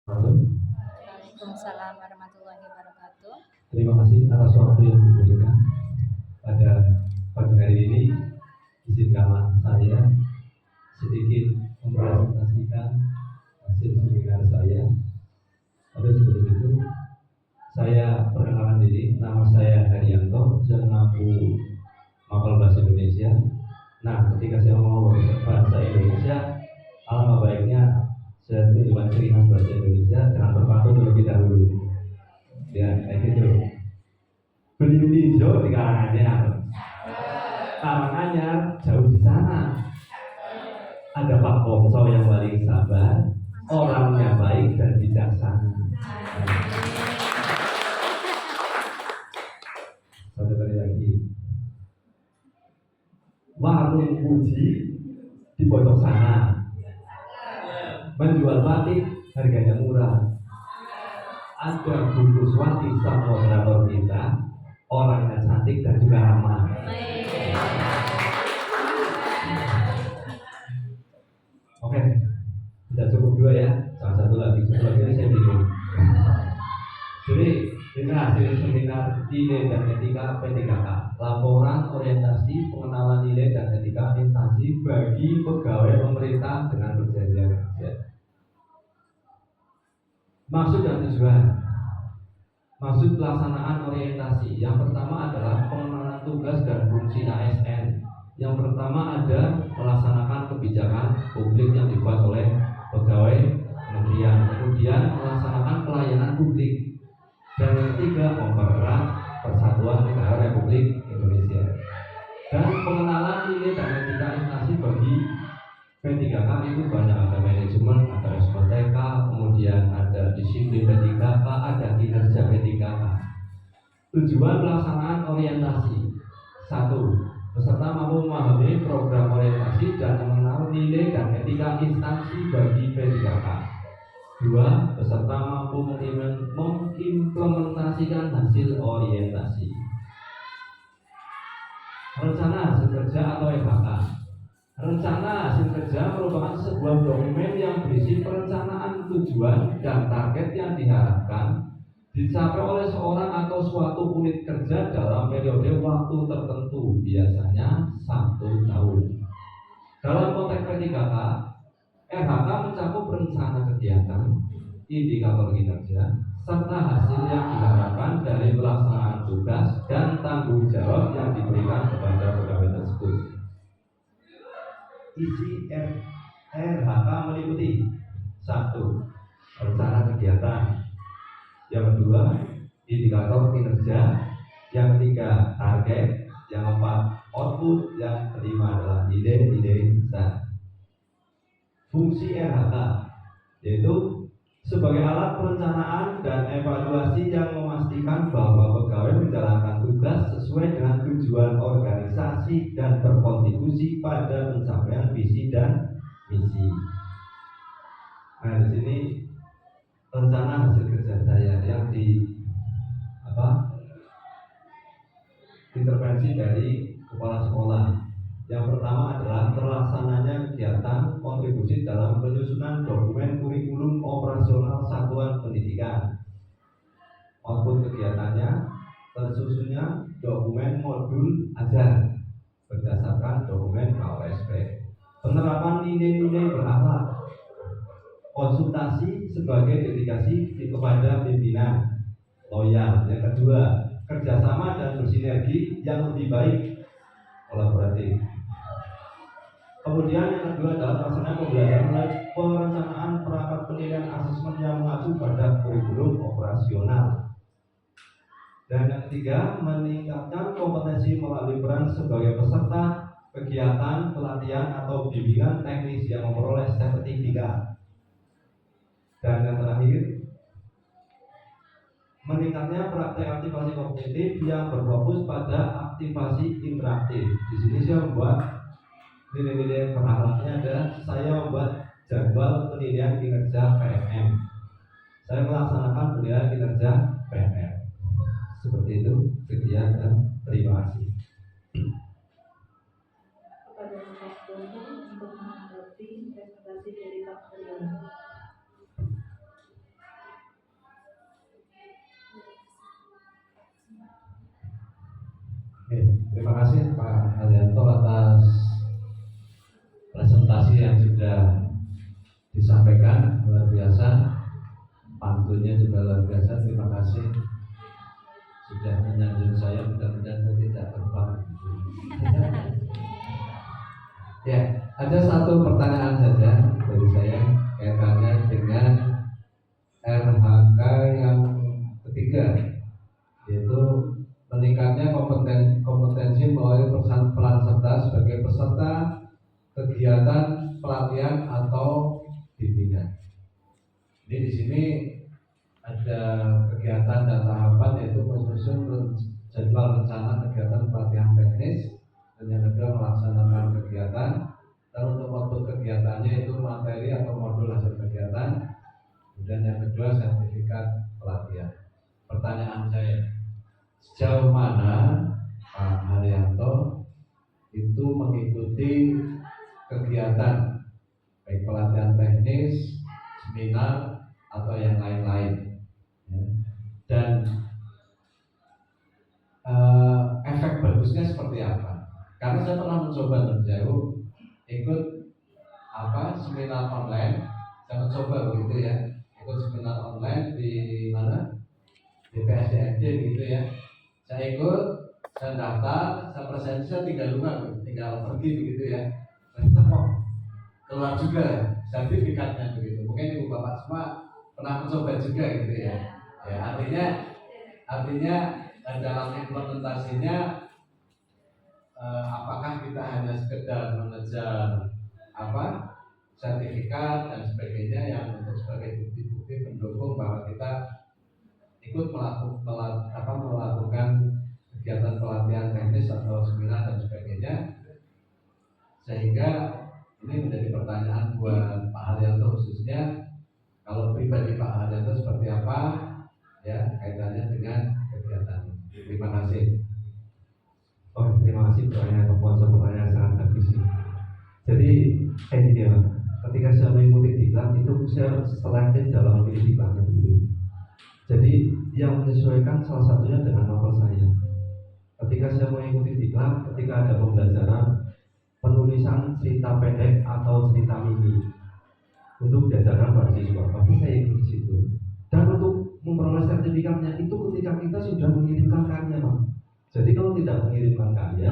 Waalaikumsalam warahmatullahi wabarakatuh. Terima kasih atas waktu yang diberikan pada pagi hari ini. Izinkanlah saya sedikit mempresentasikan hasil seminar saya. Tapi sebelum itu, saya perkenalan diri. Nama saya Haryanto, saya mengaku mapel bahasa Indonesia. Nah, ketika saya mau bahasa Indonesia, alangkah baiknya saya tunjukkan ciri khas bahasa Indonesia dengan berpantun terlebih dahulu. Ya, kayak gitu. Beli hijau di Karanganyar, Karanganyar jauh di sana. Ada Pak Komso yang paling sabar, orangnya baik dan bijaksana. Satu kali lagi. Warung Puji di pojok sana, menjual batik harganya murah. Ada bungkus wati sang moderator kita, orangnya cantik dan juga ramah. Oke, sudah cukup dua ya. Satu lagi saya bingung. Jadi ini hasil seminar nilai dan etika P3K, laporan orientasi pengenalan nilai dan etika instansi bagi pegawai pemerintah dengan perjanjian kerja. Maksud dan tujuan. Maksud pelaksanaan orientasi yang pertama adalah pengenalan tugas dan fungsi ASN. Yang pertama ada melaksanakan kebijakan publik yang dibuat oleh pegawai kementerian, kemudian melaksanakan pelayanan publik, dan yang ketiga mempererat persatuan negara Republik Indonesia. Dan pengenalan nilai dan etika instansi bagi P3K itu banyak, ada manajemen, ada SPTK, kemudian ada disiplin P3K, ada kinerja P3K. Tujuan pelaksanaan orientasi: 1. Peserta mampu memahami program orientasi dan mengenal nilai dan etika instansi bagi P3K. 2. Peserta mampu mengimplementasikan hasil orientasi. Rencana hasil kerja atau RHK. Rencana hasil kerja merupakan sebuah dokumen yang berisi perencanaan tujuan dan target yang diharapkan dicapai oleh seorang atau suatu unit kerja dalam periode waktu tertentu, biasanya 1 tahun. Dalam konteks P3K, RHK mencakup rencana kegiatan, indikator kinerja, serta hasil yang diharapkan dari pelaksanaan tugas dan tanggung jawab yang diberikan kepada pegawai tersebut. Isi RHK meliputi: 1. Rencana kegiatan. Yang kedua, indikator kinerja. Yang ketiga, target. Yang keempat, output. Yang kelima adalah nilai-nilai besar. Fungsi RHK yaitu sebagai alat perencanaan dan evaluasi yang memastikan bahwa pegawai menjalankan tugas sesuai dengan tujuan organisasi dan berkontribusi pada pencapaian visi dan misi. Nah, di sini rencana hasil kerja saya yang intervensi dari kepala sekolah. Yang pertama adalah terlaksananya kegiatan kontribusi dalam penyusunan dokumen kurikulum operasional satuan pendidikan. Output kegiatannya tersusunnya dokumen modul ajar berdasarkan dokumen KOSP. Penerapan nilai-nilai berakhlak. Konsultasi sebagai dedikasi kepada pimpinan loyal. Yang kedua, kerjasama dan bersinergi yang lebih baik, kolaboratif. Kemudian yang kedua adalah pelaksanaan pembelajaran perencanaan perangkat penilaian asesmen yang mengacu pada kurikulum operasional. Dan yang ketiga, meningkatkan kompetensi melalui peran sebagai peserta kegiatan pelatihan atau bimbingan teknis yang memperoleh sertifikat. Dan yang terakhir, meningkatnya praktek aktivasi kognitif yang berfokus pada aktivasi interaktif. Di sini saya membuat nilai-nilai berakhlaknya adalah saya membuat jadwal penilaian kinerja PMM. Saya melaksanakan penilaian kinerja PMM. Seperti itu. Sekian dan terima kasih. Kepada Pak Dono untuk menanggapi presentasi dari Pak Haryanto. Terima kasih Pak Haryanto atas presentasi yang sudah disampaikan, luar biasa, pantunnya juga luar biasa. Terima kasih sudah menyanjung saya, mudah-mudahan saya tidak terbang. Ya, ada satu pertanyaan saja dari saya kaitannya dengan RHK yang ketiga, yaitu meningkatnya kompetensi melalui peran serta sebagai peserta kegiatan pelatihan atau bimbingan. Ini di sini ada kegiatan dan tahapan, yaitu menyusun jadwal rencana kegiatan pelatihan teknis, dan yang kedua melaksanakan kegiatan, dan untuk output kegiatannya itu materi atau modul hasil kegiatan, dan yang kedua sertifikat pelatihan. Pertanyaan saya, sejauh mana Pak Haryanto itu mengikuti kegiatan baik pelatihan teknis, seminar atau yang lain-lain, ya. Dan efek bagusnya seperti apa? Karena saya pernah mencoba menjauh ikut seminar online, saya mencoba begitu ya, ikut seminar online di mana? Di PSDMD gitu ya. Saya ikut, saya daftar, saya presentasi, saya tinggal pergi begitu ya. Ternyata kok keluar juga sertifikatnya begitu. Mungkin ibu bapak semua pernah mencoba juga gitu ya. Ya, artinya dalam implementasinya apakah kita hanya sekedar mengejar sertifikat dan sebagainya yang untuk sebagai bukti-bukti pendukung bahwa kita ikut melakukan kegiatan pelatihan teknis atau seminar dan sebagainya, sehingga ini menjadi pertanyaan buat Pak Haryanto khususnya, kalau pribadi Pak Haryanto seperti apa ya kaitannya dengan kegiatan ini. Terima kasih. Terima kasih pertanyaan sangat bagus. Jadi ini dia, ketika saya mengikuti diklat itu saya selektif dalam memilih diklatnya dulu. Jadi yang menyesuaikan salah satunya dengan novel saya. Ketika saya mengikuti diklat, ketika ada pembelajaran penulisan cerita pendek atau cerita mini untuk diajarkan pada siswa, pasti saya ikut di situ. Dan untuk memperoleh sertifikatnya itu ketika kita sudah mengirimkan karya, Pak. Jadi kalau tidak mengirimkan karya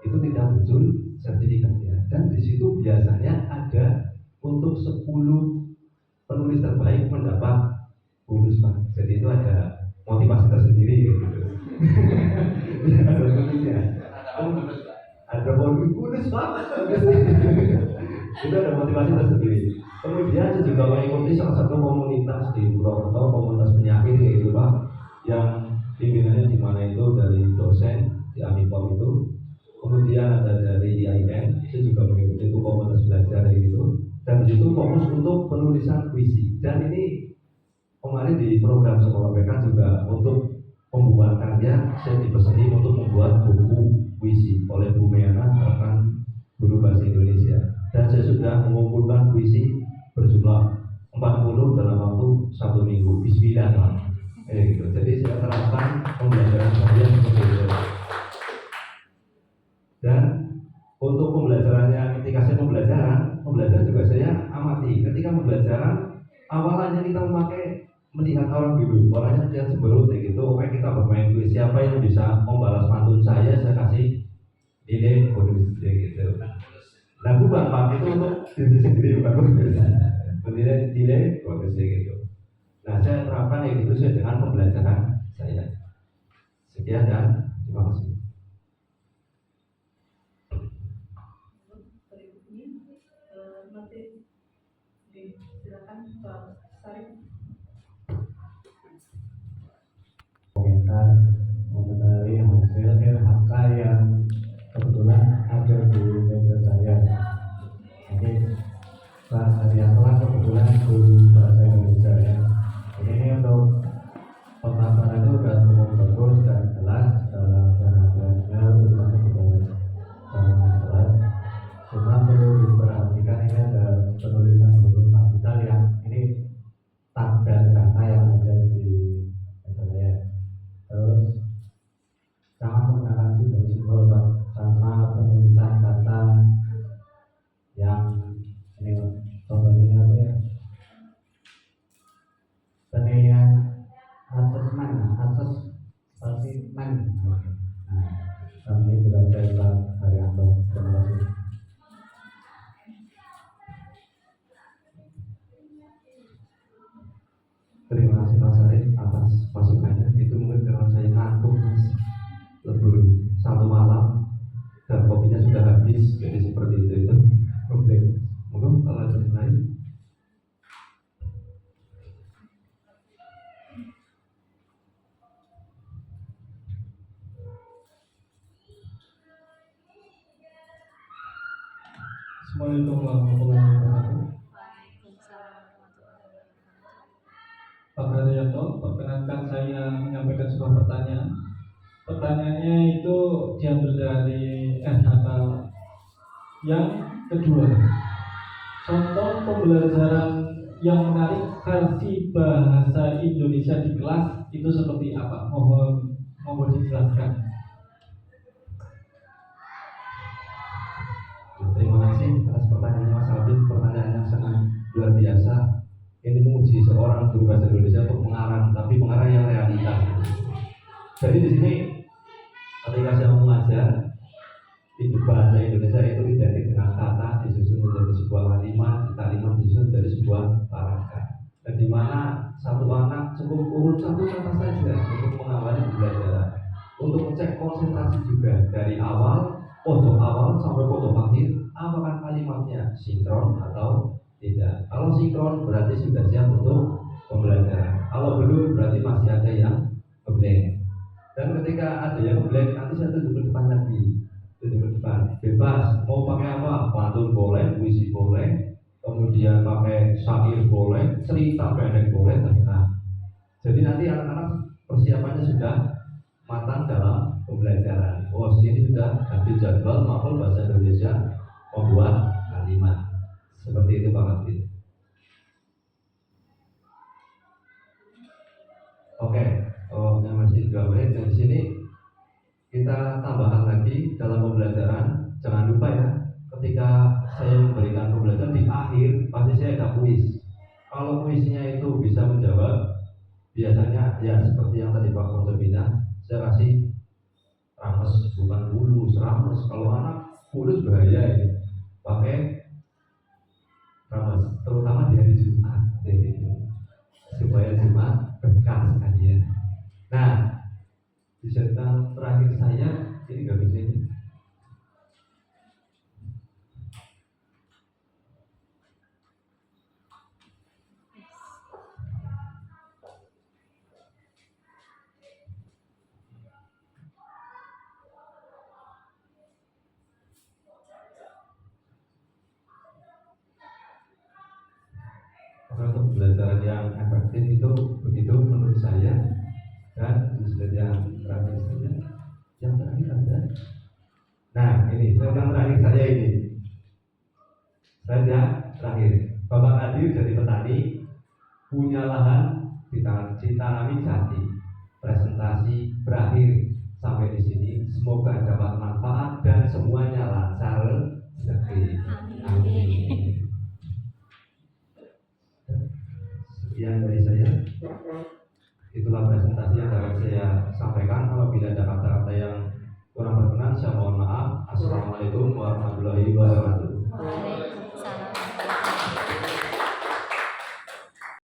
itu tidak muncul sertifikatnya. Dan di situ biasanya ada untuk 10 penulis terbaik mendapat bonus, Pak. Jadi itu ada motivasi tersendiri gitu. Ada bonusnya. Ada bonus, Pak. Itu ada motivasi tersendiri. Kemudian saya juga mengikuti salah satu komunitas di Purwokerto, komunitas penyakit gitu, Pak, yang pimpinannya di mana itu dari dosen di Amikom itu. Kemudian ada dari IAIN, saya juga mengikuti itu komunitas belajar gitu. Dan di situ fokus untuk penulisan puisi. Dan ini kemarin di program sekolah PK juga untuk pembuatan karya saya dipesani untuk membuat buku puisi oleh Bu Meana, rekan guru bahasa Indonesia. Dan saya sudah mengumpulkan puisi berjumlah 40 dalam waktu 1 minggu. Bismillah, Pak. Gitu. Jadi saya terapkan pembelajaran saya seperti itu. Dan untuk pembelajarannya, ketika saya pembelajaran juga saya amati. Ketika pembelajaran awalnya kita memakai melihat orang dulu, orangnya yang cemberut gitu. Oke, kita bermain kuis, siapa yang bisa membalas pantun saya kasih nilai bonus gitu. Nah, bukan Pak, itu untuk diri sendiri, bukan bonus. Nilai bonus gitu. Nah, saya terapkan yang itu sesuai dengan pembelajaran saya. Sekian dan terima kasih. Silakan Pak Sarif. Komentar mengenai hasil RHK yang kebetulan ada di meja saya. Ini Pak Haryanto kebetulan guru bahasa Indonesia ya. Ini untuk pemaparannya sudah cukup bagus dan jelas dalam men. Kami tidak Pak Haryanto. Terima kasih. Terima kasih Mas Arif atas masukannya. Itu mungkin karena saya ngantuk Mas, lebur satu malam dan kopinya sudah habis, jadi seperti itu. Oke, monggo kalau ada yang lain. Assalamualaikum warahmatullahi wabarakatuh. Waalaikumsalam warahmatullahi wabarakatuh. Pak Haryanto, perkenankan saya menyampaikan sebuah pertanyaan. Pertanyaannya itu diambil dari NHK yang kedua. Contoh pembelajaran yang menarik versi bahasa Indonesia di kelas itu seperti apa? Mohon dijelaskan. Terima kasih atas pertanyaan Mas Alvin, pertanyaan yang sangat luar biasa. Ini menguji seorang guru bahasa Indonesia untuk mengarang, tapi mengarang yang realitas. Jadi di sini ketika saya mengajar, itu bahasa Indonesia itu identik dengan kata disusun menjadi sebuah kalimat disusun dari sebuah paragraf. Dan di mana satu anak cukup urut satu kata saja untuk mengawali pembelajaran, untuk cek konsentrasi juga dari pojok awal sampai pojok akhir, apakah kalimatnya sinkron atau tidak. Kalau sinkron berarti sudah siap untuk pembelajaran. Kalau belum berarti masih ada yang ngeblank. Dan ketika ada yang ngeblank, nanti saya tunjuk ke depan lagi. Tunjuk ke depan, bebas. Mau pakai apa? Pantun boleh, puisi boleh, kemudian pakai syair boleh, cerita pendek boleh, terserah. Jadi nanti anak-anak persiapannya sudah matang dalam pembelajaran. Oh, ini sudah ganti jadwal maupun bahasa Indonesia membuat kalimat. Seperti itu Pak Abdi. Oke, yang masih 2 menit dari sini kita tambahkan lagi dalam pembelajaran. Jangan lupa ya, ketika saya memberikan pembelajaran di akhir pasti saya ada kuis. Kalau kuisnya itu bisa menjawab, biasanya ya seperti yang tadi Pak Foto bilang, saya kasih rames, bukan bulus, rames. Kalau anak bulus bahaya ya. Pakai rames, terutama di hari Jumat, supaya Jumat berkah sekalian. Nah, di segmen terakhir saya ini nggak bisa ini. Untuk pembelajaran yang efektif itu begitu menurut saya. Dan di slide yang terakhir saja, yang terakhir ada. Nah ini slide yang terakhir saya ini. Slide yang terakhir. Bapak Kadir jadi petani, punya lahan ditanami jati. Presentasi berakhir sampai di sini. Semoga dapat manfaat dan semuanya lancar rezeki. Amin. Sekian dari saya. Itulah presentasi yang dapat saya